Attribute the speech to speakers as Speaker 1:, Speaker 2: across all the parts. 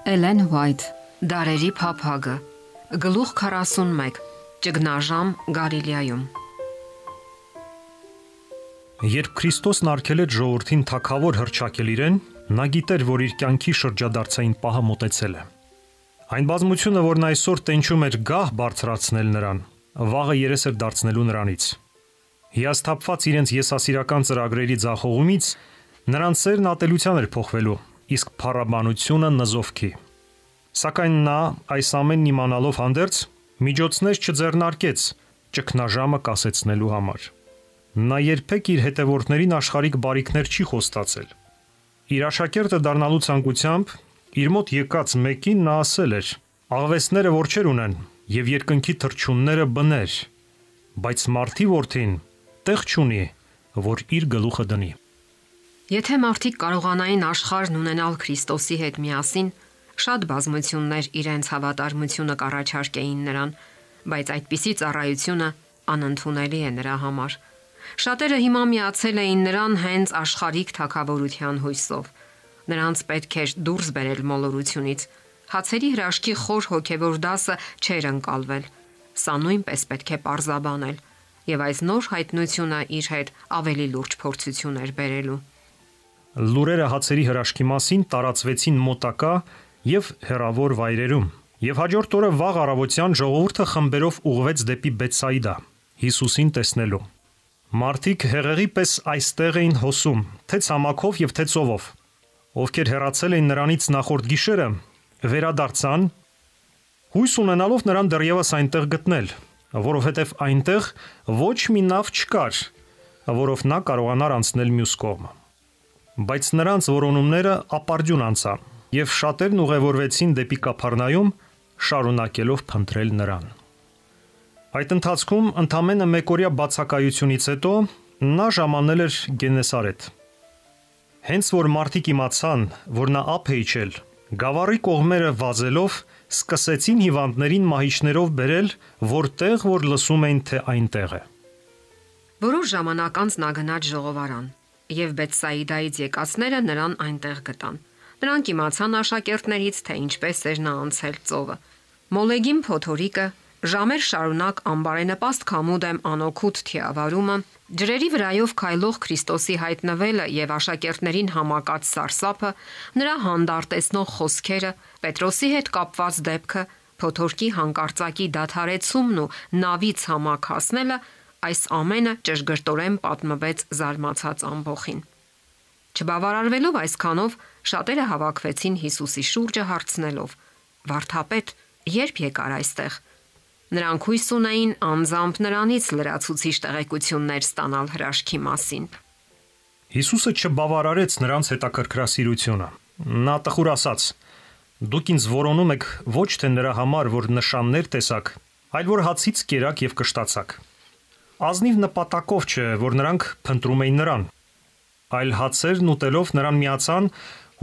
Speaker 1: Էլեն Ուայթ, Դարերի փափագը, գլուխ 41, ճգնաժամ Գալիլեայում։
Speaker 2: Երբ Քրիստոսն արգել էր ժողովրդին թագավոր հռչակել իրեն, նա գիտեր, որ իր կյանքի շրջադարձային պահը մոտեցել է։ Այն բազմությունը, որն այսօր տենչում էր գահ բարձրացնել նրան, վաղը երես էր դարձնելու նրանից։ Հիասթափված իրենց եսասիրական ծրագրերի ձախողումից, նրանց սերն ատելության էր փոխվելու, իսկ փառաբանությունը նզովքի։ Սակայն նա, այս ամենն իմանալով հանդերձ, միջոցներ չձեռնարկեց ճգնաժամը կասեցնելու համար։ Նա երբեք իր հետևորդներին աշխարհիկ բարիքներ չի խոստացել։ Իր աշակերտը դառնալու ցանկությամբ իր մոտ եկած մեկին նա ասել էր. «Աղվեսները որջեր ունեն եւ երկնքի թռչունները բներ, բայց մարդի որդին տեղ չունի, որ իր գլուխը դնի»։
Speaker 1: Եթե մարդիկ կարողանային աշխարհն ունենալ Քրիստոսի հետ միասին, շատ բազմություններ իրենց հավատարմությունը կառաջարկեին նրան, բայց այդպիսի ծառայությունը անընդունելի է նրա համար։ Շատերը հիմա միացել էին նրան հենց աշխարհիկ թագավորության հույսով։ Նրանց պետք էր դուրս բերել մոլորությունից։ Հացերի հրաշքի խոր հոգևոր դասը չէր ընկալվել։ Սա նույնպես պետք է պարզաբանել, եւ այս նոր հայտնությունը իր հետ ավելի լուրջ փորձություն էր բերելու։
Speaker 2: Լուրերը հացերի հրաշքի մասին տարածվեցին մոտակա եւ հեռավոր վայրերում, եւ հաջորդ օրը վաղ առավոտյան ժողովուրդը խմբերով ուղղվեց դեպի Բեթսայիդա, Հիսուսին տեսնելու։ Մարդիկ հեղեղի պես այստեղ էին հոսում, թե ցամաքով եւ թե ծովով։ Ովքեր հեռացել էին նրանից նախորդ գիշերը, վերադարձան, հույս ունենալով նրան դեռևս այնտեղ գտնել, որովհետեւ այնտեղ ոչ մի նավ չկար, որով նա կարողանար անցնել մյուս կողմը։ Բայց նրանց որոնումները ապարդյուն անցան, եւ շատերն ուղևորվեցին դեպի Կափառնայում, շարունակելով փնտրել նրան։ Այդ ընթացքում ընդամենը մեկօրյա բացակայությունից հետո նա ժամանել էր Գենեսարեթ։ Հենց որ մարդիկ իմացան, որ նա ափ է իջել, գավառի կողմերը վազելով սկսեցին հիվանդներին մահիճներով բերել, որտեղ որ լսում էին, թե այնտեղ է։
Speaker 1: Որոշ ժամանակ անց նա գնաց ժողովարան, եւ Բեթսայիդայից եկածները նրան այնտեղ գտան։ Նրանք իմացան աշակերտներից, թե ինչպես էր նա անցել ծովը։ Մոլեգին փոթորիկը, ժամեր շարունակ անբարենպաստ քամու դեմ անօգուտ թիավարումը, ջրերի վրայով քայլող Քրիստոսի հայտնվելը եւ աշակերտներին համակած սարսափը, նրա հանդարտեցնող խոսքերը, Պետրոսի հետ կապված դեպքը, փոթորկի հանկարծակի դադարեցումն ու նավի ցամաք հասնելը, այս ամենը ճշգրտորեն պատմվեց զարմացած ամբոխին։ Չբավարարվելով այսքանով, շատերը հավաքվեցին Հիսուսի շուրջը հարցնելով. «Վարդապետ, երբ եկար այստեղ»։ Նրանք հույս ունեին անձամբ նրանից լրացուցիչ տեղեկություններ ստանալ հրաշքի մասին։
Speaker 2: Հիսուսը չբավարարեց նրանց հետաքրքրասիրությունը։ Նա տխուր ասաց. «Դուք ինձ որոնում եք ոչ թե նրա համար, որ նշաններ տեսաք, այլ որ հացից կերաք եւ կշտացաք։ Ազնիվ նպատակով չէ, որ նրանք փնտրում էին նրան, այլ հացերն ուտելով նրան միացան,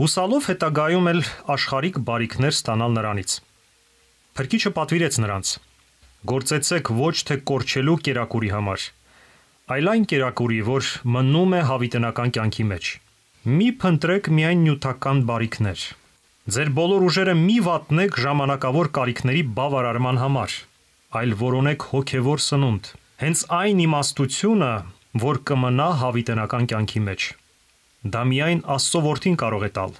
Speaker 2: հուսալով հետագայում էլ աշխարհիկ բարիքներ ստանալ նրանից։ Փրկիչը պատվիրեց նրանց. «Գործեցեք ոչ թե կորչելու կերակուրի համար, այլ այն կերակուրի, որ մնում է հավիտենական կյանքի մեջ։ Մի փնտրեք միայն նյութական բարիքներ։ Ձեր բոլոր ուժերը մի վատնեք ժամանակավոր կարիքների բավարարման համար, այլ որոնեք հոգևոր սնունդ, հենց այն իմաստությունը, որ կմնա հավիտենական կյանքի մեջ։ Դա միայն Աստծո որդին կարող է տալ,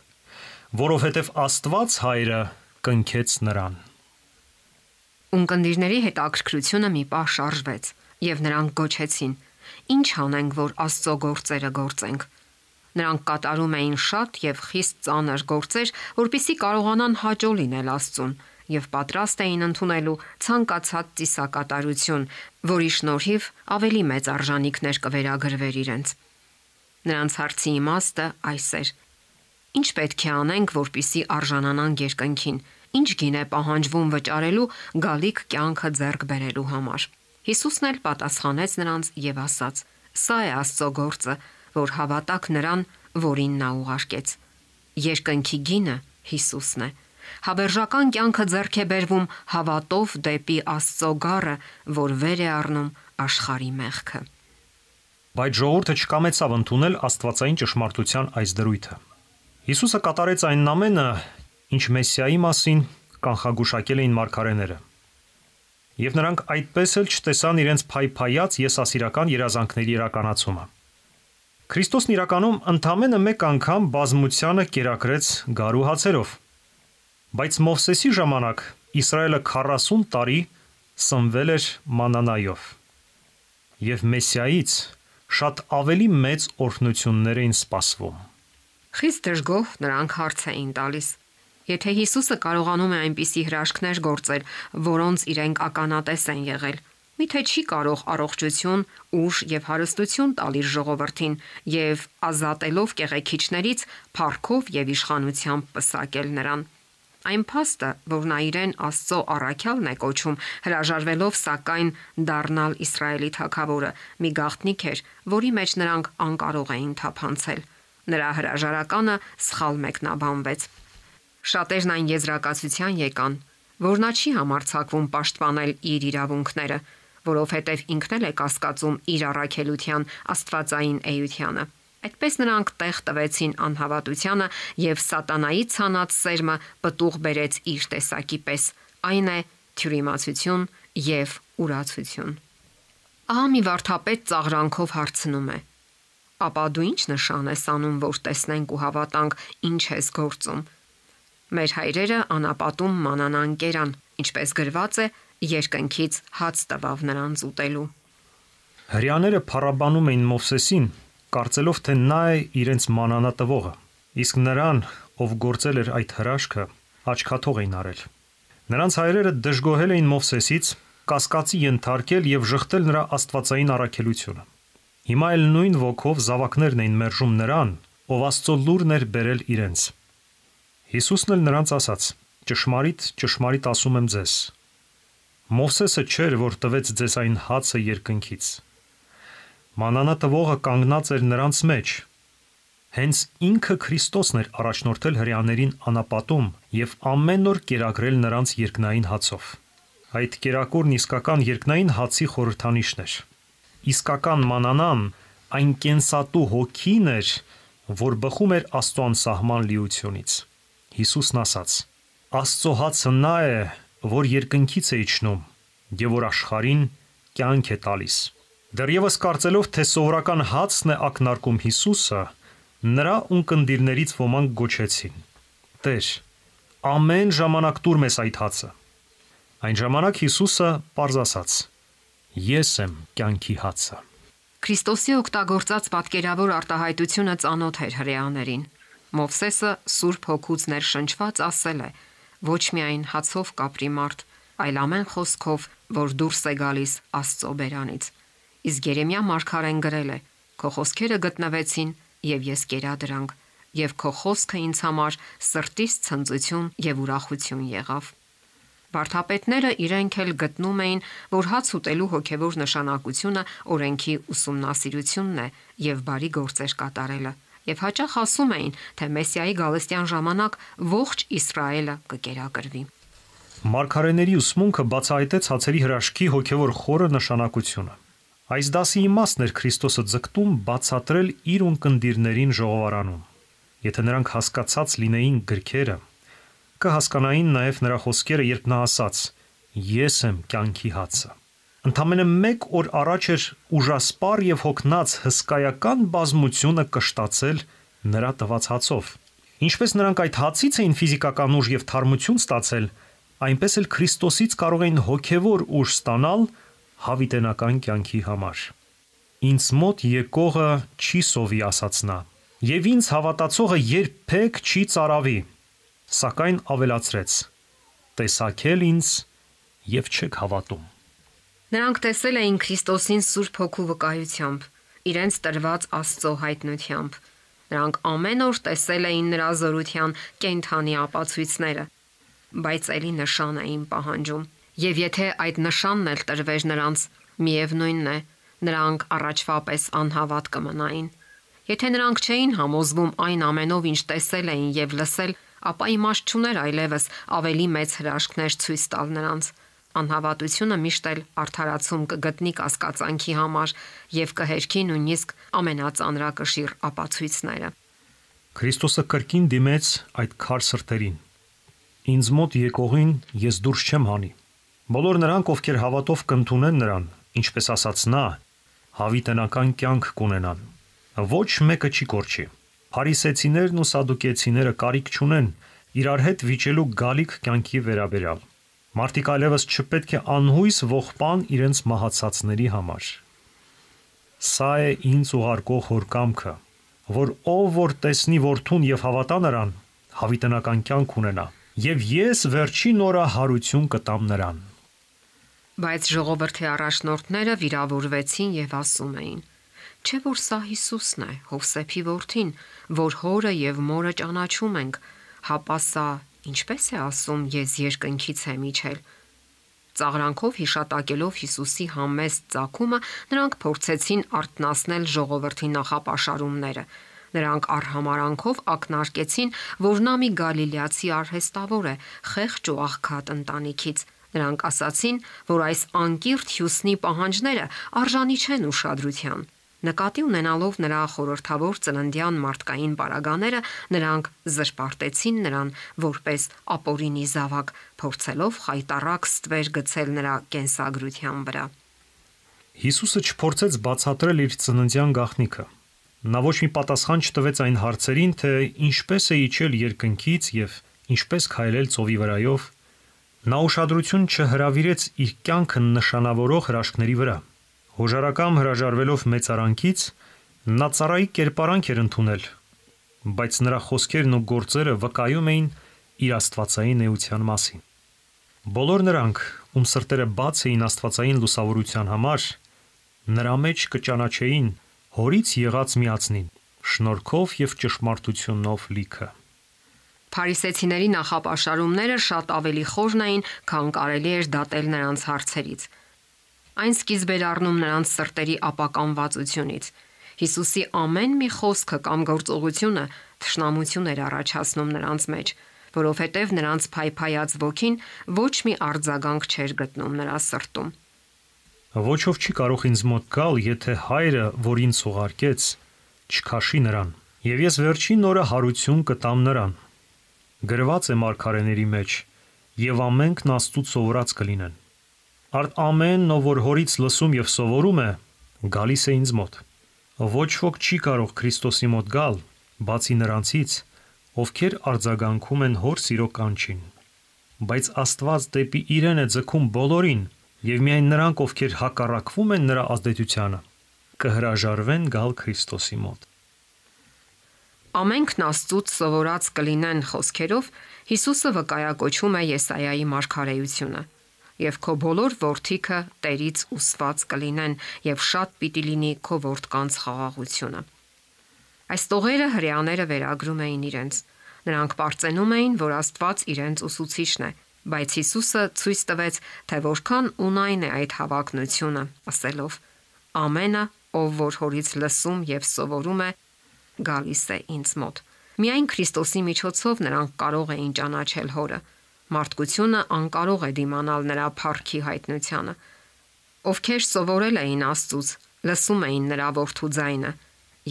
Speaker 2: որովհետև Աստված Հայրը կնքեց նրան»։
Speaker 1: Ունկնդիրների հետաքրքրությունը մի պահ շարժվեց, եւ նրանք գոչեցին. «Ինչ անենք, որ Աստծո գործերը գործենք»։ Նրանք կատարում էին շատ եւ խիստ ծանր գործեր, որpիսի կարողանան հաճո լինել Աստծուն, եւ պատրաստ էին ընդունելու ցանկացած ծիսակատարություն, որի շնորհիվ ավելի մեծ արժանինքներ կվերագրվեր իրենց։ Նրանց հարցի իմաստը այս էր. «Ինչ պետք է անենք, որpիսի արժանանանք երկնքին, ինչ գին է պահանջվում վճարելու գալիք կյանքը ձեռք բերելու համար»։ Հիսուսն էլ պատասխանեց նրանց եւ ասաց. «Սա է Աստծո գործը, որ հավատաք նրան, որին նա ուղարկեց»։ Երկնքի գինը Հիսուսն է։ Հավերժական կյանքը ձեռք է բերվում հավատով դեպի Աստծո գառը, որ վեր է առնում աշխարհի մեղքը։
Speaker 2: Բայց ժողովուրդը չկամեցավ ընդունել աստվածային ճշմարտության այս դրույթը։ Հիսուսը կատարեց այն ամենը, ինչ Մեսիայի մասին կանխագուշակել էին մարգարեները։ Եվ նրանք այդպես էլ չտեսան իրենց փայփայած եսասիրական երազանքների իրականացումը։ Քրիստոսն իրականում ընդամենը մեկ անգամ բազմությանը կերակրեց գարու հացերով, բայց Մովսեսի ժամանակ Իսրայելը 40 տարի սնվել էր մանանայով, եւ Մեսիայից շատ ավելի մեծ օրհնություններ էին սպասվում։
Speaker 1: Խիստ դժգոհ նրանք հարց էին տալիս. Եթե Հիսուսը կարողանում է այնպիսի հրաշքներ գործել, որոնց իրենք ականատես են եղել, միթե չի կարող առողջություն, ուժ եւ հարստություն տալ իր ժողովրդին եւ ազատելով կեղեքիչներից փառքով եւ իշխանությամբ պսակել նրան։ Այն փաստը, որ նա իրեն Աստծո առաքյալն է կոչում, հրաժարվելով սակայն դառնալ Իսրայելի թագավորը, մի գաղտնիք էր, որի մեջ նրանք անկարող էին թափանցել։ Նրա հրաժարականը սխալ մեկնաբանվեց։ Շատերն այն եզրակացության եկան, որ նա չի համարձակվում պաշտպանել իր իրավունքները, որովհետև ինքն էլ է կասկածում իր առաքելության աստվածային էությանը։ Այդպես նրանք տեղ տվեցին անհավատությանը եւ սատանայի ցանած սերմը պտուղ բերեց իր տեսակի պես, այն է թյուրիմացություն եւ ուրացություն։ Ահա մի վարդապետ ծաղրանքով հարցնում է. ապա դու ինչ նշան ես անում, որ տեսնենք ու հավատանք ինչ ես գործում։ Մեր հայրերը անապատում մանանան կերան, ինչպես գրված է, երկնքից հաց տվավ նրանց ուտելու։
Speaker 2: Հրեաները փառաբանում էին Մովսեսին, կարծելով, թե նա է իրենց մանանա տվողը, իսկ նրան, ով գործել էր այդ հրաշքը, աչքաթող էին արել։ Նրանց հայրերը դժգոհել էին Մովսեսից, կասկածի ենթարկել եւ ժխտել նրա աստվածային առաքելությունը։ Հիմա էլ նույն ոգով զավակներն էին մերժում նրան, ով Աստծո լուրն էր բերել իրենց։ Հիսուսն էլ նրանց ասաց. ճշմարիտ, ճշմարիտ ասում եմ ձեզ, Մովսեսը չէր, որ տվեց ձեզ այն հացը երկնքից։ Մանանա տվողը կանգնած էր նրանց մեջ։ Հենց ինքը Քրիստոսն էր առաջնորդել հրեաներին անապատում եւ ամեն օր կերակրել նրանց երկնային հացով։ Այդ կերակուրն իսկական երկնային հացի խորհրդանիշն էր։ Իսկական մանանան այն կենսատու հոգին էր, որ բխում էր Աստծո անսահման լիությունից։ Հիսուսն ասաց. Աստծո հացը նա է, որ երկնքից է իջնում եւ որ աշխարհին կյանք է տալիս։ Դեռևս կարծելով, թե սովորական հացն է ակնարկում Հիսուսը, նրա ունկնդիրներից ոմանք գոչեցին. Տեր, ամեն ժամանակ տուր մեզ այդ հացը։ Այն ժամանակ Հիսուսը պարզ ասաց. Ես եմ կյանքի հացը։
Speaker 1: Քրիստոսի օգտագործած պատկերավոր արտահայտությունը ծանոթ էր հրեաներին։ Մովսեսը Սուրբ Հոգուց ներշնչված ասել է. ոչ միայն հացով կապրի մարդ, այլ ամեն խոսքով, որ դուրս է գալիս Աստծո բերանից։ Իսկ Երեմիա մարգարեն գրել է. քո խոսքերը գտնվեցին եւ ես կերա դրանք, եւ քո խոսքը ինձ համար սրտից ցնծություն եւ ուրախություն եղավ։ Վարդապետները իրենք էլ գտնում էին, որ հաց ուտելու հոգևոր նշանակությունը օրենքի ուսումնասիրությունն է եւ բարի գործեր կատարելը, եւ հաճախ ասում էին, թե Մեսիայի գալստյան ժամանակ ողջ Իսրայելը կկերակրվի։
Speaker 2: Մարգարեների ուսմունքը բացահայտեց հացերի հրաշքի հոգևոր խորը նշանակությունը։ Այս դասի իմաստն էր Քրիստոսը ձգտում բացատրել իր ունկնդիրներին ժողովարանում։ Եթե նրանք հասկացած լինեին գրքերը, կհասկանային նաև նրա խոսքերը, երբ նա ասաց. Ես եմ կյանքի հացը։ Ընդամենը մեկ օր առաջ էր ուժասպառ եւ հոգնած հսկայական բազմությունը կշտացել նրա տված հացով։ Ինչպես նրանք այդ հացից էին ֆիզիկական ուժ եւ թարմություն ստացել, այնպես էլ Քրիստոսից կարող էին հոգևոր ուժ ստանալ հավիտենական կյանքի համար։ Ինձ մոտ եկողը չի սովի, ասաց նա, եւ ինձ հավատացողը երբեք չի ծարավի, սակայն ավելացրեց. տեսակել ինձ եւ չեք հավատում։
Speaker 1: Նրանք տեսել էին Քրիստոսին Սուրբ Հոգու վկայությամբ, իրենց տրված Աստծո հայտնությամբ։ Նրանք ամեն օր տեսել էին նրա զորության կենթանի ապացույցները, բայց ելի նշան էին պահանջում։ Եվ եթե այդ նշանն էլ տրվեր նրանց, միևնույնն է, նրանք առաջվա պես անհավատ կմնային։ Եթե նրանք չէին համոզվում այն ամենով, ինչ տեսել էին եւ լսել, ապա իմաստ չուներ այլևս ավելի մեծ հրաշքներ ցույց տալ նրանց։ Անհավատությունը միշտ էլ արդարացում կգտնի կասկածանքի համար եւ կհերքի նույնիսկ ամենածանրակշիռ ապացույցները։
Speaker 2: Քրիստոսը կրկին դիմեց այդ քար սրտերին, Ինձ մոտ եկողին ես դուրս չեմ հանի։ Բոլոր նրանք, ովքեր հավատով կընդունեն նրան, ինչպես ասաց նա, հավիտենական կյանք կունենան։ Ոչ մեկը չի կորչի։ Փարիսեցիներն ու սադուկեցիները կարիք չունեն իրար հետ վիճելու գալիք կյանքի վերաբերյալ։ Մարդիկ այլևս չպետք է անհույս ողբան իրենց մահացածների համար։ Սա է ինձ ուղարկող հոր կամքը, որ ով որ տեսնի որդուն եւ հավատա նրան, հավիտենական կյանք ունենա, եւ ես վերջին օրը հարություն կտամ նրան։
Speaker 1: Բայց ժողովրդի առաջնորդները վիրավորվեցին եւ ասում էին. Չէ՞ որ սա Հիսուսն է, Հովսեփի որդին, որ հորը եւ մորը ճանաչում ենք, հապա սա ինչպես է ասում ես երկնքից եմ իջել։ Ծաղրանքով հիշատակելով Հիսուսի համեստ ծագումը, նրանք փորձեցին արթնացնել ժողովրդի նախապաշարումները։ Նրանք արհամարանքով ակնարկեցին, որ նա մի գալիլեացի արհեստավոր է, խեղճ ու աղքատ ընտանիքից։ Նրանք ասացին, որ այս անկիրթ հյուսնի պահանջները արժանի չեն ուշադրության։ Նկատի ունենալով նրա խորհրդավոր ծննդյան մարդկային պարագաները, նրանք զրպարտեցին նրան որպես ապօրինի զավակ, փորձելով խայտառակ ստվեր գցել նրա կենսագրության վրա։
Speaker 2: Հիսուսը չփորձեց բացատրել իր ծննդյան գաղտնիքը։ Նա ոչ մի պատասխան չտվեց այն հարցերին, թե ինչպես է իջել երկնքից եւ ինչպես քայլել ծովի վրայով։ Նա ուշադրություն չհրավիրեց իր կյանքը նշանավորող հրաշքների վրա։ Հոժարակամ հրաժարվելով մեծարանքից, նա ծառայի կերպարանք էր ընդունել, բայց նրա խոսքերն ու գործերը վկայում էին իր աստվածային էության մասին։ Բոլոր նրանք, ում սրտերը բաց էին աստվածային լուսավորության համար, նրա մեջ կճանաչեին հորից եղած միածնին, շնորհքով եւ ճշմարտությունով լիքը։
Speaker 1: Փարիսեցիների նախապաշարումները շատ ավելի խորն էին, քան կարելի էր դատել նրանց հարցերից։ Այն սկիզբ էր առնում նրանց սրտերի ապականվածությունից։ Հիսուսի ամեն մի խոսքը կամ գործողությունը թշնամություն էր առաջացնում նրանց մեջ, որովհետև նրանց փայփայած ոգին ոչ մի արձագանք չէր գտնում նրա սրտում։
Speaker 2: Ոչով չի կարող ինձ մոտ գալ, եթե հայրը, որ ինձ ուղարկեց, չքաշի նրան, եւ ես վերջին օրը հարություն կտամ նրան։ Գրված է մարգարեների մեջ, եւ ամենքն Աստծուց սովորած կլինեն։ Արդ ամենն, ով որ հորից լսում եւ սովորում է, գալիս է ինձ մոտ։ Ոչ ոք չի կարող Քրիստոսի մոտ գալ, բացի նրանցից, ովքեր արձագանքում են հոր սիրո կանչին։ Բայց Աստված դեպի իրեն է ձգում բոլորին, եւ միայն նրանք, ովքեր հակառակվում են նրա ազդեցությանը, կհրաժարվեն գալ Քրիստոսի մոտ։
Speaker 1: Ամենքն Աստծուց սովորած կլինեն խոսքերով Հիսուսը վկայակոչում է Եսայայի մարգարեությունը։ Եվ քո բոլոր որդիքը Տերից ուսված կլինեն, եւ շատ պիտի լինի քո որդկանց խաղաղությունը։ Այս տողերը հրեաները վերագրում էին իրենց։ Նրանք պարծենում էին, որ Աստված իրենց ուսուցիչն է, բայց Հիսուսը ցույց տվեց, թե որքան ունայն է այդ հավակնությունը, ասելով. Ամենը, ով որ հորից լսում եւ սովորում է, գալիս է ինձ մոտ։ Միայն Քրիստոսի միջոցով նրանք կարող էին ճանաչել հորը։ Մարդկությունը անկարող է դիմանալ նրա փառքի հայտնությանը։ Ովքեր սովորել էին Աստծուց, լսում էին նրա որդու ձայնը,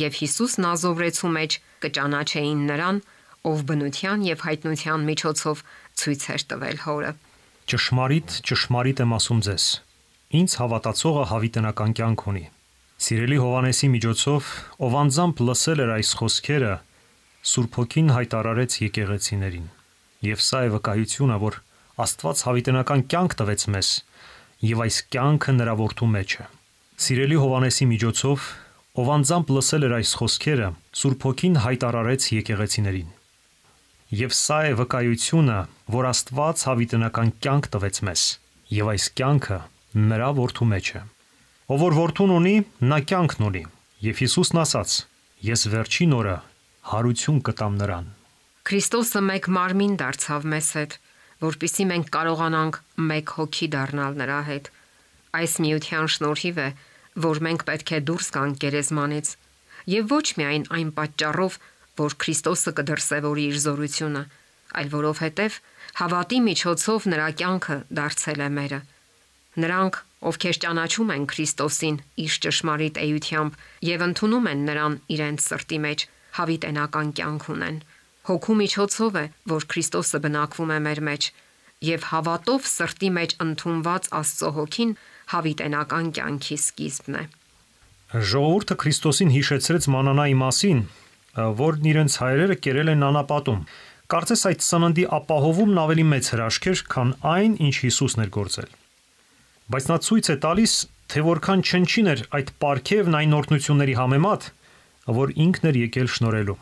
Speaker 1: եւ Հիսուսն ազովրեցու մեջ կճանաչեին նրան, ով բնության եւ հայտնության միջոցով ցույց էր տվել հորը։
Speaker 2: Ճշմարիտ, ճշմարիտ եմ ասում ձեզ, ինձ հավատացողը հավիտենական կյանք ունի։ Սիրելի Հովանեսի միջոցով, ով անձամբ լսել էր այս խոսքերը, Սուրբ Հոգին հայտարարեց եկեղեցիներին։ Եվ սա է վկայությունը, որ Աստված հավիտենական կյանք տվեց մեզ, եւ այս կյանքը նրա որդու մեջ է։ Սիրելի Հովանեսի միջոցով, ով անձամբ լսել էր այս խոսքերը, Սուրբ Հոգին հայտարարեց եկեղեցիներին։ Եվ սա է վկայությունը, որ Աստված հավիտենական կյանք տվեց մեզ, եւ այս կյանքը նրա որդու մեջ է։ Ով որ որդուն ունի, նա կյանքն ունի։ Եվ Հիսուսն ասաց. Ես վերջին օրը հարություն կտամ նրան։
Speaker 1: Քրիստոսը մեկ մարմին դարձավ մեզ հետ, որպեսզի մենք կարողանանք մեկ հոգի դառնալ նրա հետ։ Այս միության շնորհիվ է, որ մենք պետք է դուրս գանք գերեզմանից, եւ ոչ միայն այն պատճառով, որ Քրիստոսը կդրսևորի իր զորությունը, այլ որովհետև հավատի միջոցով նրա կյանքը դարձել է մերը։ Նրանք, ովքեր ճանաչում են Քրիստոսին իր ճշմարիտ էությամբ եւ ընդունում են նրան իրենց սրտի մեջ, հավիտենական կյանք ունեն։ Հոգու միջոցով է, որ Քրիստոսը բնակվում է մեր մեջ, եւ հավատով սրտի մեջ ընդունված Աստծո հոգին հավիտենական կյանքի սկիզբն է։
Speaker 2: Ժողովուրդը Քրիստոսին հիշեցրեց մանանայի մասին, որն իրենց հայրերը կերել են անապատում։ Կարծես այդ սննդի ապահովումն ավելի մեծ հրաշք էր, քան այն, ինչ Հիսուսն էր գործել։ Բայց նա ցույց է տալիս, թե որքան չնչին էր այդ պարգևն այն օրհնությունների համեմատ, որ ինքն էր եկել շնորհելու։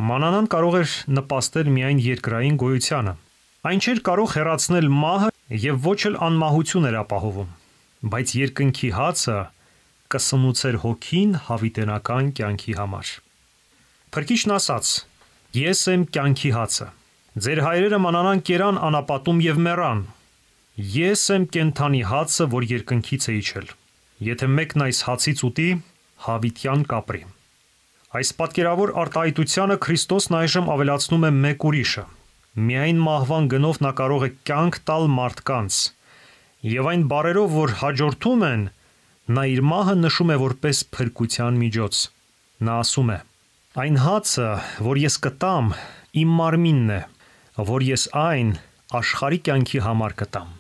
Speaker 2: Մանանան կարող էր նպաստել միայն երկրային գոյությանը։ Այն չէր կարող հեռացնել մահը եւ ոչ էլ անմահություն էր ապահովում, բայց երկնքի հացը կսնուցեր հոգին հավիտենական կյանքի համար։ Փրկիչն ասաց. Ես եմ կյանքի հացը։ Ձեր հայրերը մանանան կերան անապատում եւ մեռան։ Ես եմ կենթանի հացը, որ երկնքից է իջել։ Եթե մեկն այս հացից ուտի, հավիտյան կապրի։ Այս պատկերավոր արտահայտությանը Քրիստոսն այժմ ավելացնում է մեկ ուրիշը։ Միայն մահվան գնով նա կարող է կյանք տալ մարդկանց։ Եվ այն բառերով, որ հաջորդում են, նա իր մահը նշում է որպես փրկության միջոց։ Նա ասում է. Այն հացը, որ ես կտամ, իմ մարմինն է, որ ես այն աշխարհի կյանքի համար կտամ։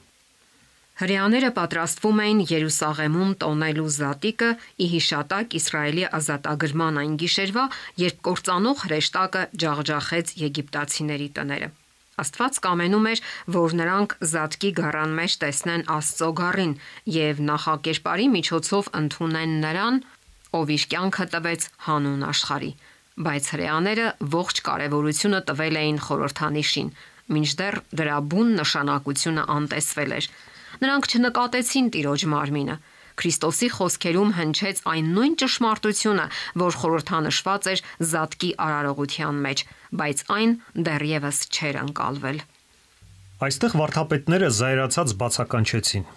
Speaker 1: Հրեաները պատրաստվում էին Երուսաղեմում տոնելու զատիկը ի հիշատակ Իսրայելի ազատագրման այն գիշերվա, երբ կործանող հրեշտակը ջախջախեց եգիպտացիների տները։ Աստված կամենում էր, որ նրանք զատկի գառան մեջ տեսնեն Աստծո գառին եւ նախակերպարի միջոցով ընդունեն նրան, ով իր կյանքը տվեց հանուն աշխարհի։ Բայց հրեաները ողջ կարևորությունը տվել էին խորհրդանիշին, մինչդեռ դրա բուն նշանակությունը անտեսվել էր։ Նրանք չնկատեցին Տիրոջ մարմինը։ Քրիստոսի խոսքերում հնչեց այն նույն ճշմարտությունը, որ խորհրդանշված էր զատկի արարողության մեջ, բայց այն դեռևս չէր ընկալվել։
Speaker 2: Այստեղ վարդապետները զայրացած բացականչեցին.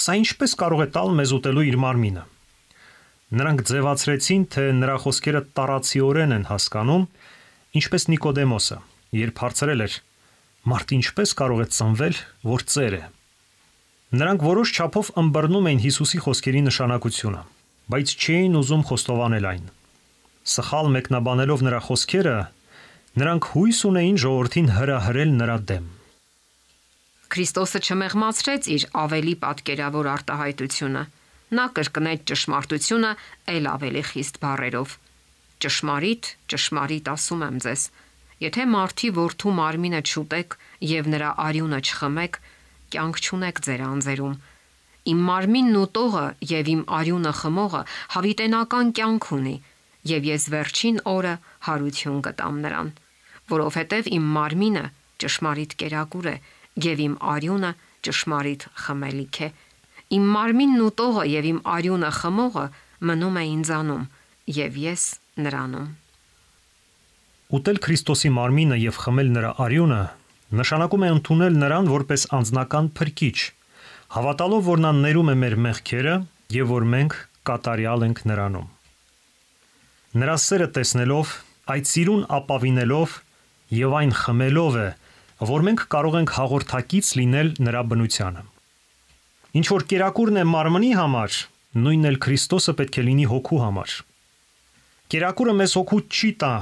Speaker 2: Սա ինչպես կարող է տալ մեզ ուտելու իր մարմինը։ Նրանք ձևացրեցին, թե նրա խոսքերը տարածիորեն են հասկանում, ինչպես Նիկոդեմոսը, երբ հարցրել էր. Մարդ ինչպես կարող է ծնվել, որ ծեր է։ Նրանք որոշ չափով ըմբռնում էին Հիսուսի խոսքերի նշանակությունը, բայց չէին ուզում խոստովանել այն։ Սխալ մեկնաբանելով նրա խոսքերը, նրանք հույս ունեին ժողովրդին հրահրել նրա դեմ։
Speaker 1: Քրիստոսը չմեղմացրեց իր ավելի պատկերավոր արտահայտությունը։ Նա կրկնեց ճշմարտությունը ել ավելի խիստ բառերով։ Ճշմարիտ, ճշմարիտ ասում եմ ձեզ, եթե մարդի որդու մարմինը չուտեք եւ նրա արյունը չխմեք, կյանք չունեք ձեր անձերում։ Իմ մարմինն ուտողը եւ իմ արյունը խմողը հավիտենական կյանք ունի, եւ ես վերջին օրը հարություն կտամ նրան, որովհետեւ իմ մարմինը ճշմարիտ կերակուր է եւ իմ արյունը ճշմարիտ խմելիք է։ Իմ մարմինն ուտողը եւ իմ արյունը խմողը մնում է ինձանում եւ ես նրանում։
Speaker 2: Ուտել Քրիստոսի մարմինը եւ խմել նրա արյունը նշանակում է ընդունել նրան որպես անձնական փրկիչ, հավատալով, որ նա ներում է մեր մեղքերը եւ որ մենք կատարյալ ենք նրանում։ Նրա սերը տեսնելով, այդ սիրուն ապավինելով եւ այն խմելով է, որ մենք կարող ենք հաղորդակից լինել նրա բնությանը։ Ինչ որ կերակուրն է մարմնի համար, նույնն էլ Քրիստոսը պետք է լինի հոգու համար։ Կերակուրը մեզ հոգու չի տա,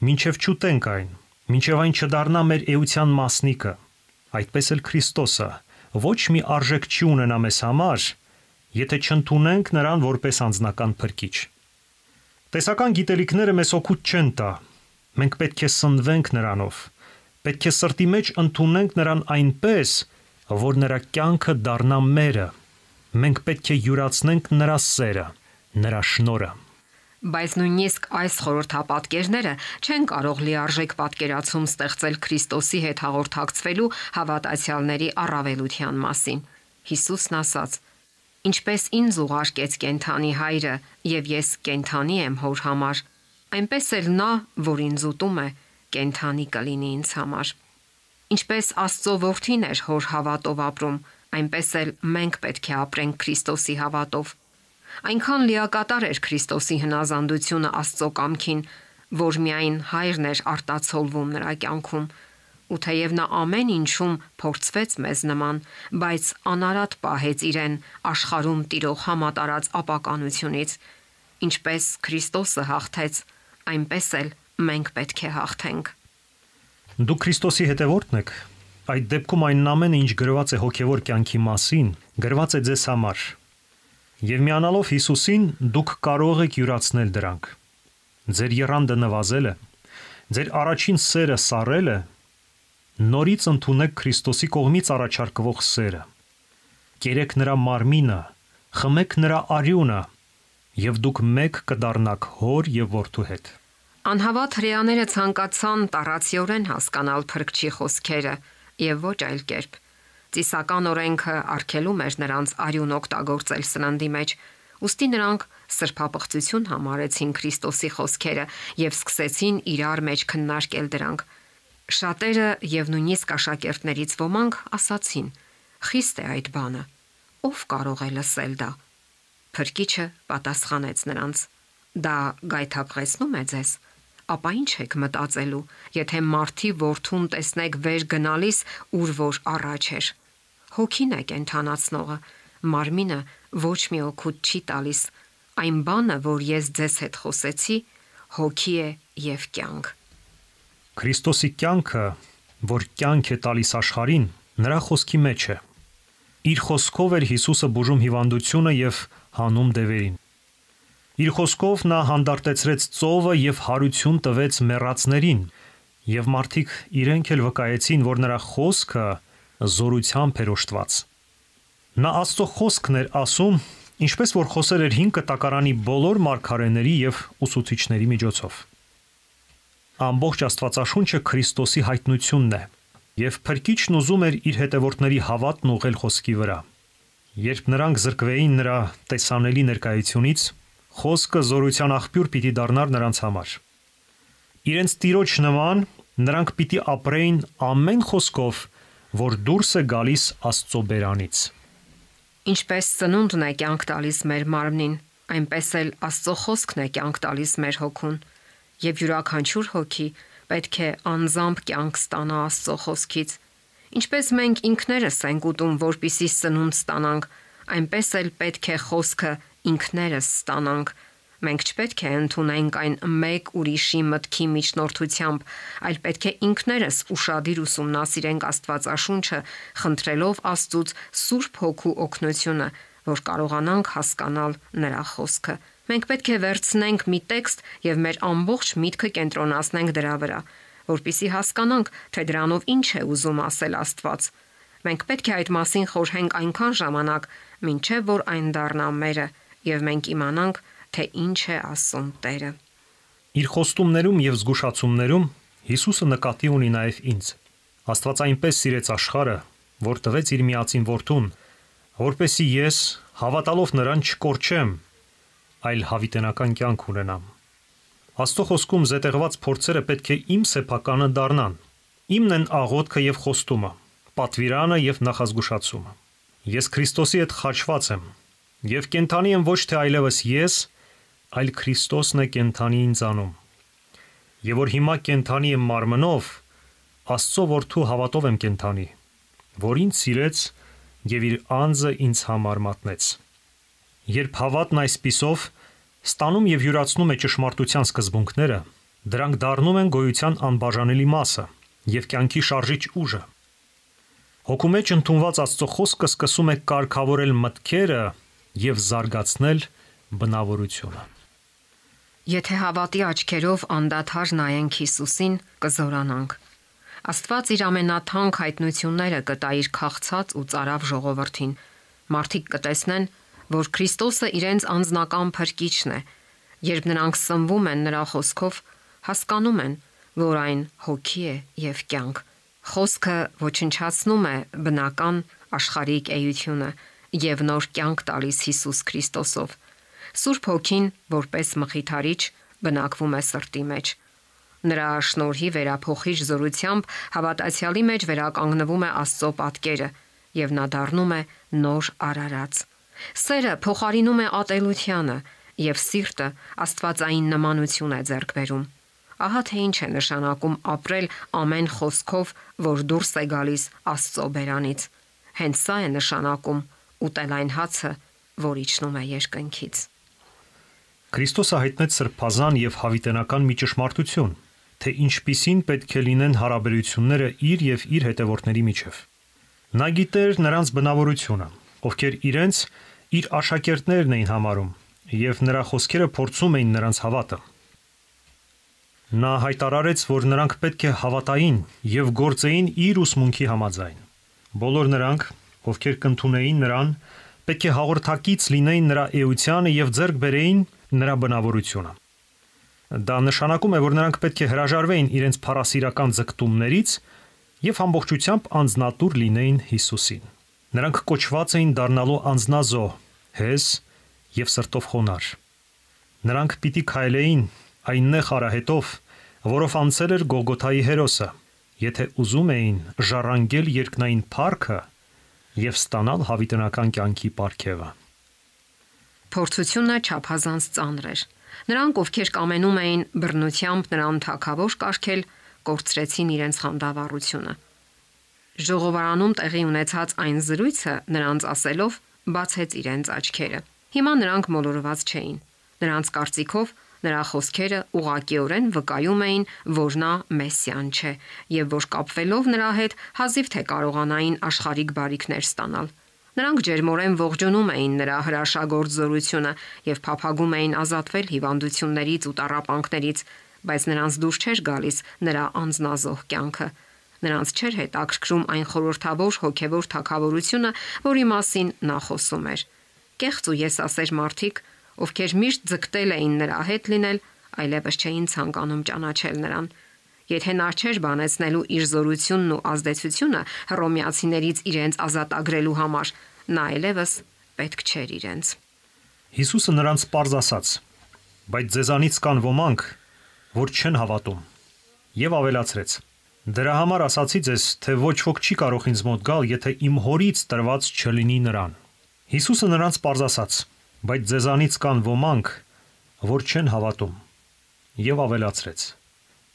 Speaker 2: մինչև չուտենք այն, մինչև այն չդառնա մեր էության մասնիկը։ Այդպես էլ Քրիստոսը ոչ մի արժեք չի ունենա մեզ համար, եթե չընդունենք նրան որպես անձնական փրկիչ։ Տեսական գիտելիքները մեզ օգուտ չեն տա։ Մենք պետք է սնվենք նրանով։ Պետք է սրտի մեջ ընդունենք նրան այնպես, որ նրա կյանքը դառնա մերը։ Մենք պետք է յուրացնենք նրա սերը, նրա շնորհը։
Speaker 1: Բայց նույնիսկ այս խորհրդապատկերները չեն կարող լիարժեք պատկերացում ստեղծել Քրիստոսի հետ հաղորդակցվելու հավատացյալների առավելության մասին։ Հիսուսն ասաց. Ինչպես ինձ ուղարկեց կենթանի հայրը, եւ ես կենթանի եմ հոր համար, այնպես էլ նա, որ ինձ ուտում է, կենթանի կլինի ինձ համար։ Ինչպես Աստծո որդին էր հոր հավատով ապրում, այնպես էլ մենք պետք է ապրենք Քրիստոսի հավատով։ Այնքան լիակատար էր Քրիստոսի հնազանդությունը Աստծո կամքին, որ միայն հայրն էր արտացոլվում նրա կյանքում։ Ու թեև նա ամեն ինչում փորձվեց մեզ նման, բայց անարատ պահեց իրեն աշխարհում տիրող համատարած ապականությունից, ինչպես Քրիստոսը հաղթեց, այնպես էլ մենք պետք է հաղթենք։
Speaker 2: Դուք Քրիստոսի հետևորդն եք։ Այդ դեպքում այն ամենը, ինչ գրված է հոգևոր կյանքի մասին, գրված է ձեզ համար։ Եվ միանալով Հիսուսին, դուք կարող եք յուրացնել դրանք։ Ձեր եռանդը նվազել է, ձեր առաջին սերը սառել է, նորից ընդունեք Քրիստոսի կողմից առաջարկվող սերը։ Կերեք նրա մարմինը, խմեք նրա արյունը, եւ դուք մեկ կդառնաք հոր եւ որդու հետ։
Speaker 1: Անհավատ հրեաները ցանկացան տառացիորեն հասկանալ Փրկչի խոսքերը եւ ոչ այլ կերպ։ Ծիսական օրենքը արգելում էր նրանց արյուն օգտագործել սննդի մեջ, ուստի նրանք սրբապղծություն համարեցին Քրիստոսի խոսքերը եւ սկսեցին իրար մեջ քննարկել դրանք։ Շատերը եւ նույնիսկ աշակերտներից ոմանք ասացին. «Խիստ է այդ բանը, ով կարող է լսել դա»։ Փրկիչը պատասխանեց նրանց. «Դա գայթակղեցնում է ձեզ, ապա ինչ եք մտածելու, եթե մարդի որդուն տեսնեք վեր գնալիս, ուր որ առաջ էր։ Հոգին է կենթանացնողը, մարմինը ոչ մի օգուտ չի տալիս։ Այն բանը, որ ես ձեզ հետ խոսեցի, հոգի է եւ կյանք»։
Speaker 2: Քրիստոսի կյանքը, որ կյանք է տալիս աշխարհին, նրա խոսքի մեջ է։ Իր խոսքով էր Հիսուսը բուժում հիվանդությունը եւ հանում դևերին։ Իր խոսքով նա հանդարտեցրեց ծովը եւ հարություն տվեց մեռածներին, եւ մարդիկ իրենք էլ վկայեցին, որ նրա խոսքը զորությամբ էր օժտված։ Նա Աստծո խոսքն էր ասում, ինչպես որ խոսել էր 5 կտակարանի բոլոր մարգարեների եւ ուսուցիչների միջոցով։ Ամբողջ Աստվածաշունչը Քրիստոսի հայտնությունն է, եւ Փրկիչն ուզում էր իր հետևորդների հավատն ուղղել խոսքի վրա։ Երբ նրանք զրկվեին նրա տեսանելի ներկայությունից, խոսքը զորության աղբյուր պիտի դառնար նրանց համար։ Իրենց Տիրոջ նման նրանք պիտի ապրեին ամեն խոսքով, որ դուրս է գալիս Աստծո բերանից։
Speaker 1: Ինչպես ծնունդն է կյանք տալիս մեր մարմնին, այնպես էլ Աստծո խոսքն է կյանք տալիս մեր հոգուն, եւ յուրաքանչյուր հոգի պետք է անձամբ կյանք ստանա Աստծո խոսքից։ Ինչպես մենք ինքներս ենք ուտում, որպիսի սնունդ ստանանք, այնպես էլ պետք է խոսքը ինքներս ստանանք։ Մենք չպետք է ընդունենք այն մեկ ուրիշի մտքի միջնորդությամբ, այլ պետք է ինքներս ուշադիր ուսումնասիրենք Աստվածաշունչը, խնդրելով Աստծուց Սուրբ Հոգու օգնությունը, որ կարողանանք հասկանալ նրա խոսքը։ Մենք պետք է վերցնենք մի տեքստ եւ մեր ամբողջ միտքը կենտրոնացնենք դրա վրա, որպեսզի հասկանանք, թե դրանով ինչ է ուզում ասել Աստված։ Մենք պետք է այդ մասին խորհենք այնքան ժամանակ, մինչև որ այն դառնա մերը, եւ մենք իմանանք, թե ինչ է ասում Տերը։
Speaker 2: Իր խոստումներում եւ զգուշացումներում Հիսուսը նկատի ունի նաեւ ինձ։ Աստված այնպես սիրեց աշխարհը, որ տվեց իր միածին որդուն, որպեսզի ես հավատալով նրան չկորչեմ, այլ հավիտենական կյանք ունենամ։ Աստծո խոսքում զետեղված փորձերը պետք է իմ սեփականը դառնան։ Իմն են աղոթքը եւ խոստումը, պատվիրանը եւ նախազգուշացումը։ Ես Քրիստոսի հետ խաչված եմ եւ կենթանի եմ ոչ թե այլևս ես, այլ Քրիստոսն է կենթանի ինձանում։ Եվ որ հիմա կենթանի եմ մարմնով, Աստծո որդու հավատով եմ կենթանի, որ ինձ սիրեց եւ իր անձը ինձ համար մատնեց։ Երբ հավատն այսպիսով ստանում եւ յուրացնում է ճշմարտության սկզբունքները, դրանք դառնում են գոյության անբաժանելի մասը եւ կյանքի շարժիչ ուժը։ Հոգու մեջ ընդունված Աստծո խոսքը սկսում է կարգավորել մտքերը եւ զարգացնել բնավորությունը։
Speaker 1: Եթե հավատի աչքերով անդադար նայենք Հիսուսին, կզորանանք։ Աստված իր ամենաթանկ հայտնությունները կտա իր քաղցած ու ծարավ ժողովրդին։ Մարդիկ կտեսնեն, որ Քրիստոսը իրենց անձնական փրկիչն է։ Երբ նրանք սնվում են նրա խոսքով, հասկանում են, որ այն հոգի է եւ կյանք։ Խոսքը ոչնչացնում է բնական աշխարհիկ էությունը եւ նոր կյանք տալիս Հիսուս Քրիստոսով։ Սուրբ Հոգին, որպես մխիթարիչ, բնակվում է սրտի մեջ։ Նրա շնորհի վերափոխիչ զորությամբ հավատացյալի մեջ վերականգնվում է Աստծո պատկերը եւ նա դառնում է նոր արարած։ Սերը փոխարինում է ատելությանը եւ սիրտը աստվածային նմանություն է ձեռք բերում։ Ահա թե ինչ է նշանակում ապրել ամեն խոսքով, որ դուրս է գալիս Աստծո բերանից։ Հենց սա է նշանակում ուտել այն հացը, որ իջնում է երկնքից։
Speaker 2: Քրիստոսը հայտնեց սրբազան եւ հավիտենական մի ճշմարտություն, թե ինչպիսին պետք է լինեն հարաբերությունները իր եւ իր հետևորդների միջև։ Նա գիտեր նրանց բնավորությունը, ովքեր իրենց իր աշակերտներն էին համարում, եւ նրա խոսքերը փորձում էին նրանց հավատը։ Նա հայտարարեց, որ նրանք պետք է հավատային եւ գործեին իր ուսմունքի համաձայն։ Բոլոր նրանք, ովքեր կընդունեին նրան, պետք է հաղորդակից լինեին նրա էությանը եւ ձեռք բերեին նրա բնավորությունը։ Դա նշանակում է, որ նրանք պետք է հրաժարվեին իրենց փառասիրական ձգտումներից եւ ամբողջությամբ անձնատուր լինեին Հիսուսին։ Նրանք կոչված էին դառնալու անձնազոհ, հես եւ սրտով խոնար։ Նրանք պիտի քայլեին այն նեղ արահետով, որով անցել էր Գողգոթայի հերոսը, եթե ուզում էին ժառանգել երկնային փառքը եւ ստանալ հավիտենական կյանքի պարգևը։
Speaker 1: Փորձությունը չափազանց ծանր էր։ Նրանք, ովքեր կամենում էին բռնությամբ նրան թագավոր կարգել, կորցրեցին իրենց խանդավառությունը։ Ժողովարանում տեղի ունեցած այն զրույցը նրանց ասելով բացեց իրենց աչքերը։ Հիմա նրանք մոլորված չէին։ Նրանց կարծիքով նրա խոսքերը ուղղակիորեն վկայում էին, որ նա մեսիան չէ, եւ որ կապվելով նրա հետ հազիվ թե կարողանային աշխարհիկ բարիքներ ստանալ։ Նրանք ջերմորեն ողջունում էին նրա հրաշագործ զորությունը եւ փափագում էին ազատվել հիվանդություններից ու տառապանքներից, բայց նրանց դուր չէր գալիս նրա անձնազոհ կյանքը։ Նրանց չէր հետաքրքրում այն խորհրդավոր հոգեվոր թագավորությունը, որի մասին նա խոսում էր։ Կեղծ ու եսասեր մարդիկ, ովքեր միշտ ձգտել էին նրա հետ լինել, այլևս չէին ցանկանում ճանաչել նրան։ Եթե նա չէր բանեցնելու իր զորությունն ու ազդեցությունը հռոմեացիներից իրենց ազատագրելու համար, նա այլևս պետք չէր իրենց։
Speaker 2: Հիսուսը նրանց պարզ ասաց. «Բայց ձեզանից կան ոմանք, որ չեն հավատում»։ Եվ ավելացրեց. «Դրա համար ասացի ձեզ, թե ոչ ոք չի կարող ինձ մոտ գալ, եթե իմ հորից տրված չլինի նրան»։ Հիսուսը նրանց պարզ ասաց. «Բայց ձեզանից կան ոմանք, որ չեն հավատում»։ Եվ ավելացրեց.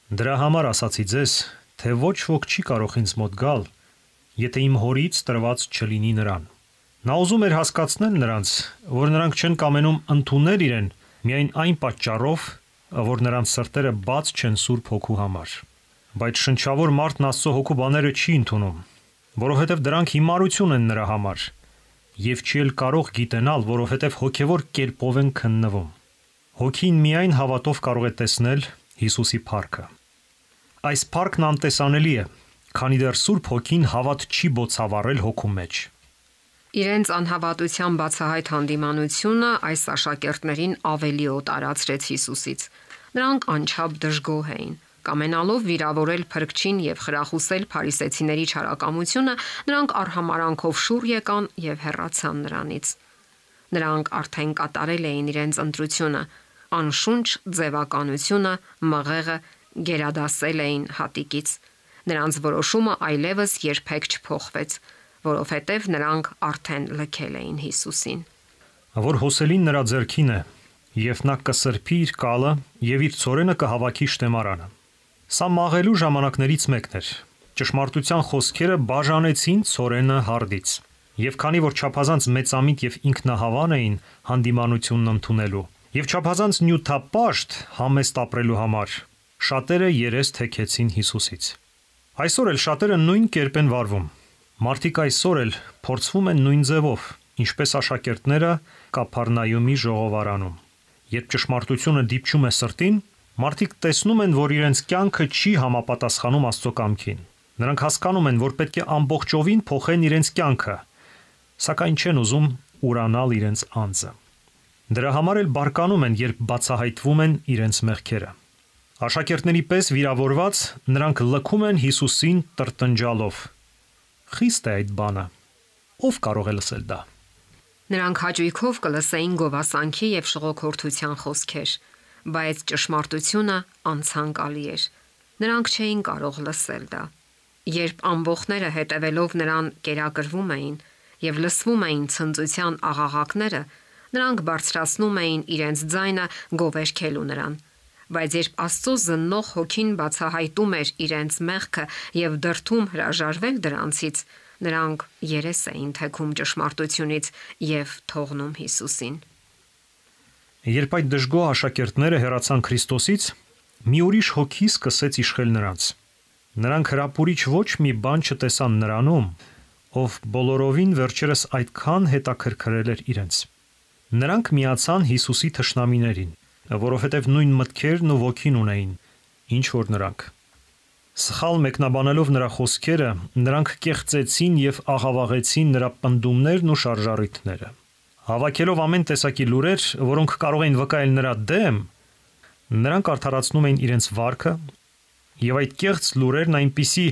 Speaker 2: «Դրա համար ասացի ձեզ, թե ոչ ոք չի կարող ինձ մոտ գալ, եթե իմ հորից տրված չլինի նրան»։ Նա ուզում էր հասկացնել նրանց, որ նրանք չեն կամենում ընդունել իրեն միայն այն պատճառով, որ նրանց սրտերը բաց չեն Սուրբ Հոգու համար։ Բայց շնչավոր մարդն Աստծո Հոգու բաները չի ընդունում, որովհետև դրանք հիմարություն են նրա համար, եւ չի էլ կարող գիտենալ, որովհետև հոգեվոր կերպով են քննվում։ Հոգին միայն հավատով կարող է տեսնել Հիսուսի փառքը։ Այս փառքն անտեսանելի է, քանի դեռ Սուրբ Հոգին հավատ չի բոցավառել հոգու մեջ։
Speaker 1: Իրենց անհավատության բացահայտ հանդիմանությունը այս աշակերտներին ավելի օտարացրեց Հիսուսից։ Նրանք անչափ դժգոհ էին։ Կամենալով վիրավորել փրկչին եւ խրախուսել փարիսեցիների չարակամությունը, նրանք արհամարանքով շուռ եկան եւ հեռացան նրանից։ Նրանք արդեն կատարել էին իրենց ընտրությունը, անշունչ ձևականությունը, մղեղը գերադասել էին հատիկից։ Նրանց որոշումը այլևս երբեք չփոխվեց, որովհետև նրանք արդեն լքել էին Հիսուսին։
Speaker 2: Որ հոսելին նրա ձեռքին է, եւ նա կսրբի իր կալը եւ իր ծորենը կհավաքի շտեմարանը։ Սա մաղելու ժամանակներից մեկն էր։ Ճշմարտության խոսքերը բաժանեցին ծորենը հարդից։ Եվ քանի որ չափազանց մեծամիտ եւ ինքնահավան էին հանդիմանությունն ընդունելու, եւ չափազանց նյութապաշտ համեստ ապրելու համար, շատերը երես թեքեցին Հիսուսից։ Այսօր էլ շատերը նույն կերպ են վարվում։ Մարդիկ այսօր էլ փորձվում են նույն ձևով, ինչպես աշակերտները Կափառնայումի ժողովարանում։ Երբ ճշմարտությունը դիպչում է սրտին, մարդիկ տեսնում են, որ իրենց կյանքը չի համապատասխանում Աստծո կամքին։ Նրանք հասկանում են, որ պետք է ամբողջովին փոխեն իրենց կյանքը, սակայն չեն ուզում ուրանալ իրենց անձը։ Դրա համար էլ բարկանում են, երբ բացահայտվում են իրենց մեղքերը։ Աշակերտների պես վիրավորված նրանք լքում են Հիսուսին տրտնջալով. «Խիստ է այդ բանը։ Ով կարող է լսել դա»։
Speaker 1: Նրանք հաճույքով կլսեին գովասանքի եւ շողոքորթության խոսքեր, բայց ճշմարտությունը անցանկալի էր։ Նրանք չէին կարող լսել դա։ Երբ ամբողջները հետևելով նրան կերակրվում էին եւ լսվում էին ցնծության աղաղակները, նրանք բարձրացնում էին իրենց ձայնը գովերքելու նրան։ Բայց երբ Աստծո զննող հոգին բացահայտում էր իրենց մեղքը եւ դրթում հրաժարվել դրանցից, նրանք երես էին թեքում ճշմարտությունից եւ թողնում Հիսուսին։
Speaker 2: Երբ այդ դժգոհ աշակերտները հեռացան Քրիստոսից, մի ուրիշ հոգի սկսեց իշխել նրանց։ Նրանք հրապուրիչ ոչ մի բան չտեսան նրանում, ով բոլորովին վերջերս այդքան հետաքրքրել էր իրենց։ Նրանք միացան Հիսուսի թշնամիներին, որովհետև նույն մտքերն ու ոգին ունեին, ինչ որ նրանք։ Սխալ մեկնաբանելով նրա խոսքերը, նրանք կեղծեցին եւ աղավաղեցին նրա պնդումներն ու շարժառիթները։ Հավաքելով ամեն տեսակի լուրեր, որոնք կարող էին վկայել նրա դեմ, նրանք արդարացնում էին իրենց վարքը, եւ այդ կեղծ լուրերն այնպիսի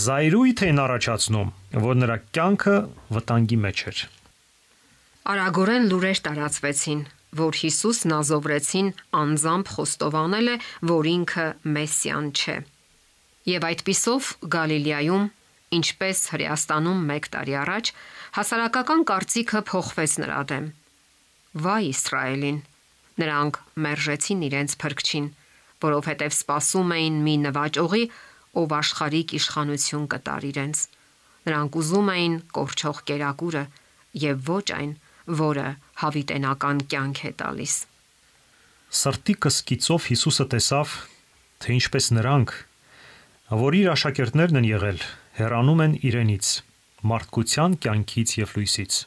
Speaker 2: զայրույթ էին առաջացնում, որ նրա կյանքը վտանգի մեջ էր։
Speaker 1: Արագորեն լուրեր տարածվեցին, որ Հիսուսն ազովրեցին անձամբ խոստովանել է, որ ինքը Մեսիան չէ։ Եվ այդպիսով Գալիլեայում, ինչպես Հրեաստանում 1 տարի առաջ, հասարակական կարծիքը փոխվեց նրա դեմ։ Վայ Իսրայելին, նրանք մերժեցին իրենց փրկչին, որովհետև սպասում էին մի նվաճողի, ով աշխարհիկ իշխանություն կտար իրենց։ Նրանք ուզում էին կորչող կերակուրը եւ ոչ այն, որը հավիտենական կյանք է տալիս։
Speaker 2: Սրտի կսկիծով Հիսուսը տեսավ, թե ինչպես նրանք, որ իր աշակերտներն են եղել, հեռանում են իրենից, մարդկության կյանքից եւ լույսից։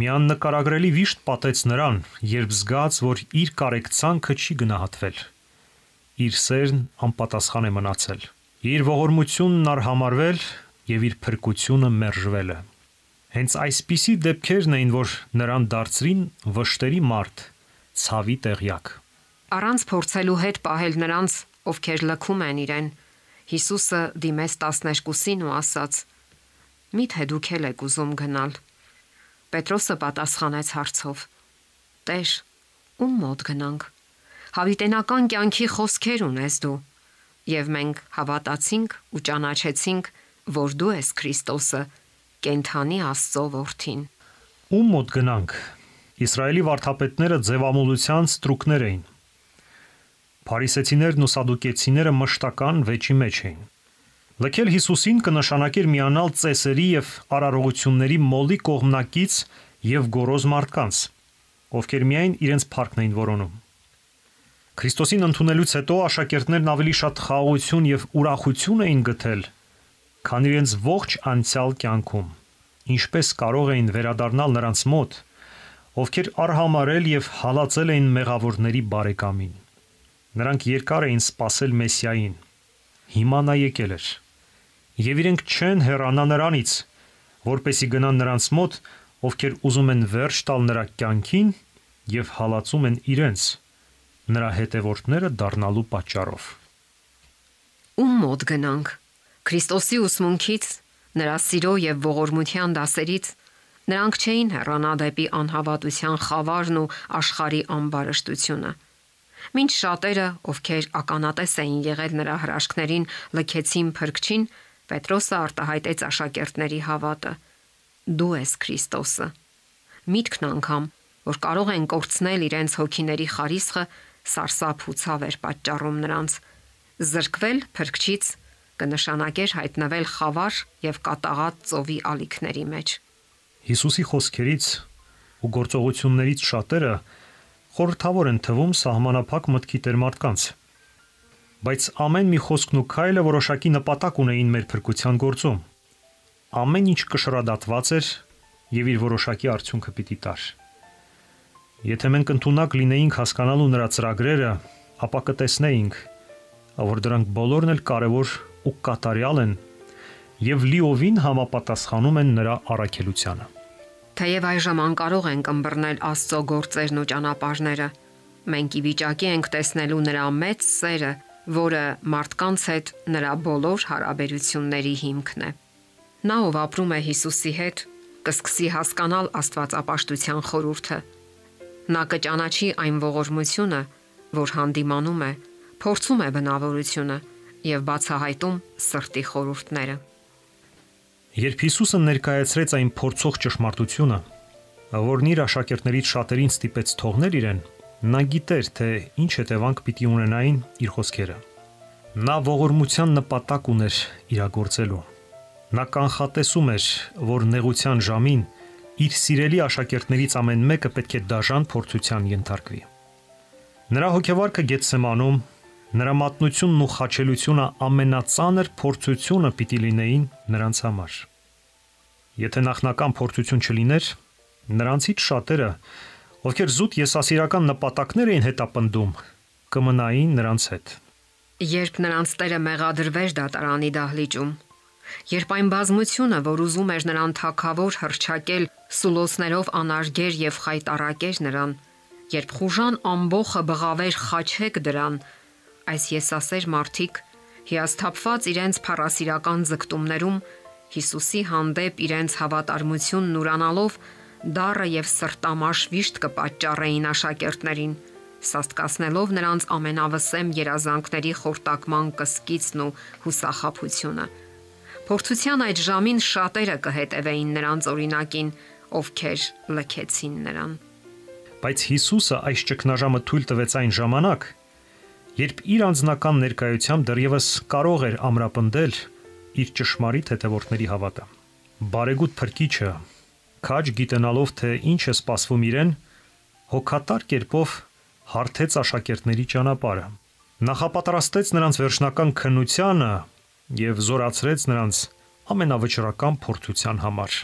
Speaker 2: Մի աննկարագրելի վիշտ պատեց նրան, երբ զգաց, որ իր կարեկցանքը չի գնահատվել։ Իր սերն անպատասխան է մնացել։ Իր ողորմությունն արհամարվել եւ իր փրկությունը մերժվել է։ Հենց այսպիսի դեպքերն էին, որ նրան դարձրին վշտերի մարդ, ցավի տեղյակ։
Speaker 1: Առանց փորձելու հետ պահել նրանց, ովքեր լքում են իրեն, Հիսուսը դիմեց 12-ին ու ասաց. «Միթե դուք եք ուզում գնալ»։ Պետրոսը պատասխանեց հարցով. «Տեր, ում մոտ գնանք։ Հավիտենական կյանքի խոսքեր ունես դու, եւ մենք հավատացինք ու ճանաչեցինք, որ դու ես Քրիստոսը, կենթանի Աստծո որդին»։
Speaker 2: Ում մոտ գնանք։ Իսրայելի վարդապետները ձևամոլության ստրուկներ էին։ Փարիսեցիներն ու սադուկեցիները մշտական վեճի մեջ էին։ Լքել Հիսուսին կնշանակեր միանալ ծեսերի եւ արարողությունների մոլի կողմնակից եւ գոռոզ մարդկանց, ովքեր միայն իրենց փառքն էին որոնում։ Քրիստոսին ընդունելուց հետո աշակերտներն ավելի շատ խաղաղություն եւ ուրախություն էին գտել, քան իրենց ողջ անցյալ կյանքում։ Ինչպես կարող էին վերադառնալ նրանց մոտ, ովքեր արհամարել եւ հալածել էին մեղավորների բարեկամին։ Նրանք երկար էին սպասել Մեսիային։ Հիմա նա եկել էր։ Եվ իրենք չեն հեռանա նրանից, որպեսի գնան նրանց մոտ, ովքեր ուզում են վերջ տալ նրա կյանքին եւ հալածում են իրենց, նրա հետևորդները դառնալու պատճառով։
Speaker 1: Ում մոտ գնանք։ Քրիստոսի ուսմունքից, նրա սիրո եւ ողորմության դասերից նրանք չէին հեռանա դեպի անհավատության խավարն ու աշխարհի ամբարշտությունը։ Մինչ շատերը, ովքեր ականատես էին եղել նրա հրաշքներին, լքեցին փրկչին, Պետրոսը արտահայտեց աշակերտների հավատը. «Դու ես Քրիստոսը»։ Միտքն անգամ, որ կարող են կորցնել իրենց հոգիների խարիսխը, սարսափ ու ցավ էր պատճառում նրանց։ Զրկվել փրկչից կնշանակեր հայտնվել խավար եւ կատաղած ծովի ալիքների մեջ։
Speaker 2: Հիսուսի խոսքերից ու գործողություններից շատերը խորհրդավոր են թվում սահմանափակ մտքի տեր մարդկանց։ Բայց ամեն մի խոսքն ու քայլը որոշակի նպատակ ունեին մեր փրկության գործում։ Ամեն ինչ կշռադատված էր եւ իր որոշակի արդյունքը պիտի տար։ Եթե մենք ընդունակ լինեինք հասկանալու նրա ծրագրերը, ապա կտեսնեինք, որ դրանք բոլորն էլ կարևոր ու կատարյալ են եւ լիովին համապատասխանում են նրա առաքելությանը։
Speaker 1: Թեև այժմ անկարող ենք ըմբռնել Աստծո գործերն ու ճանապարհները, մենք ի վիճակի ենք տեսնելու նրա մեծ սերը, որը մարդկանց հետ նրա բոլոր հարաբերությունների հիմքն է։ Նա, ով ապրում է Հիսուսի հետ, կսկսի հասկանալ աստվածապաշտության խորհուրդը։ Նա կճանաչի այն ողորմությունը, որ հանդիմանում է, փորձում է բնավորությունը եւ բացահայտում սրտի խորհուրդները։
Speaker 2: Երբ Հիսուսը ներկայացրեց այն փորձող ճշմարտությունը, որն իր աշակերտներից շատերին ստիպեց թողնել իրեն, նա գիտեր, թե ինչ հետևանք պիտի ունենային իր խոսքերը։ Նա ողորմության նպատակ ուներ իրագործելու։ Նա կանխատեսում էր, որ նեղության ժամին իր սիրելի աշակերտներից ամեն մեկը պետք է դաժան փորձության ենթարկվի։ Նրա հոգեվարքը Գեթսեմանում, նրա մատնությունն ու խաչելությունը ամենածանր փորձությունը պիտի լինեին նրանց համար։ Եթե նախնական փորձություն չլիներ, նրանցից շատերը, ովքեր զուտ եսասիրական նպատակներ էին հետապնդում, կմնային նրանց հետ։
Speaker 1: Երբ նրանց Տերը մեղադրվեր դատարանի դահլիճում, երբ այն բազմությունը, որ ուզում էր նրան թագավոր հռչակել, սուլոցներով անարգեր եւ խայտառակեր նրան, երբ խուժան ամբոխը բղավեր խաչեք դրան, այս եսասեր մարդիկ հիասթափված իրենց փառասիրական ձգտումներում Հիսուսի հանդեպ իրենց հավատարմությունն ուրանալով դառը եւ սրտամաշ վիշտ կպատճառեին աշակերտներին, սաստկացնելով նրանց ամենավսեմ երազանքների խորտակման կսկիցն ու հուսախաբությունը։ Փորձության այդ ժամին շատերը կհետևեին նրանց օրինակին, ովքեր լքեցին նրան։
Speaker 2: Բայց Հիսուսը այս ճգնաժամը թույլ տվեց այն ժամանակ, երբ իր անձնական ներկայությամբ դեռևս կարող էր ամրապնդել իր ճշմարիտ հետևորդների հավատը։ Բարեգութ Փրկիչը, քաջ գիտենալով թե ինչ է սպասվում իրեն, հոգատար կերպով հարթեց աշակերտների ճանապարհը։ Նախապատրաստեց նրանց վերջնական քննությանը եւ զորացրեց նրանց ամենավճռական փորձության համար։